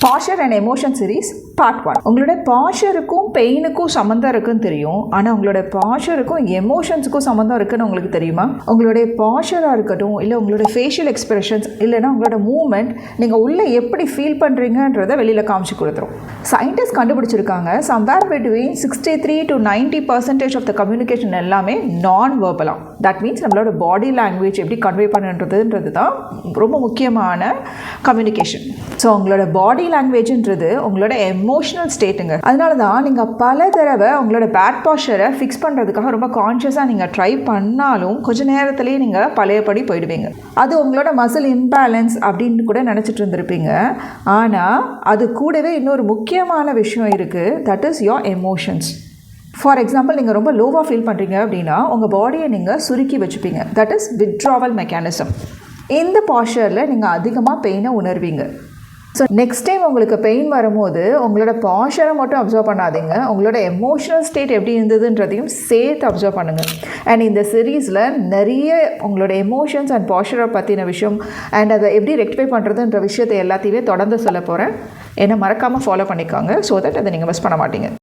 Pastor and emotion series part 1. உங்களோட பாஸ்டருக்கும் பெயினுக்கும் சம்மந்தம் இருக்குன்னு தெரியும், ஆனால் உங்களோட பாஸ்டருக்கும் எமோஷன்ஸுக்கும் சம்மந்தம் இருக்குன்னு உங்களுக்கு தெரியுமா? உங்களுடைய பாஸ்டராக இருக்கட்டும், இல்லை உங்களோட ஃபேஷியல் எக்ஸ்பிரஷன்ஸ், இல்லைனா உங்களோட மூவ்மெண்ட் நீங்கள் உள்ளே எப்படி ஃபீல் பண்ணுறீங்கன்றதை வெளியில் காமிச்சு கொடுத்துரும். சயின்டிஸ்ட் கண்டுபிடிச்சிருக்காங்க, somewhere between 63 to 90% of the communication எல்லாமே நான் வேர்பலாம். தட் மீன்ஸ் நம்மளோட பாடி லாங்குவேஜ் எப்படி கன்வே பண்ணுறதுன்றது தான் ரொம்ப முக்கியமான கம்யூனிகேஷன். ஸோ உங்களோட பாடி லாங்குவேஜ்ன்றது உங்களோட எமோஷனல் ஸ்டேட்டுங்க. அதனால தான் நீங்கள் பல தடவை உங்களோட பேட் பாஸ்டரை ஃபிக்ஸ் பண்ணுறதுக்காக ரொம்ப கான்ஷியஸாக நீங்கள் ட்ரை பண்ணாலும் கொஞ்சம் நேரத்துலேயே நீங்கள் பழையபடி போயிடுவீங்க. அது உங்களோட மசில் இம்பேலன்ஸ் அப்படின்னு கூட நினச்சிட்டு இருந்திருப்பீங்க. ஆனால் அது கூடவே இன்னொரு முக்கியமான விஷயம் இருக்குது, that is your emotions. For example, நீங்கள் ரொம்ப லோவாக ஃபீல் பண்ணுறீங்க அப்படின்னா உங்கள் பாடியை நீங்கள் சுருக்கி வச்சுப்பீங்க. That is withdrawal mechanism. இந்த பாஸ்டரில் நீங்கள் அதிகமாக பெயினை உணர்வீங்க. ஸோ நெக்ஸ்ட் டைம் உங்களுக்கு பெயின் வரும்போது உங்களோட பாஸ்டரை மட்டும் அப்சர்வ் பண்ணாதீங்க, உங்களோட எமோஷனல் ஸ்டேட் எப்படி இருந்ததுன்றதையும் சேர்த்து அப்சர்வ் பண்ணுங்கள். அண்ட் இந்த சீரீஸில் நிறைய உங்களோட எமோஷன்ஸ் அண்ட் பாஸ்டரை பற்றின விஷயம் அண்ட் அதை எப்படி ரெக்டிஃபை பண்ணுறதுன்ற விஷயத்தை எல்லாத்தையுமே தொடர்ந்து சொல்ல போகிறேன். என்னை மறக்காமல் ஃபாலோ பண்ணிக்கோங்க, ஸோ தட் அதை நீங்கள் மிஸ் பண்ண மாட்டீங்க.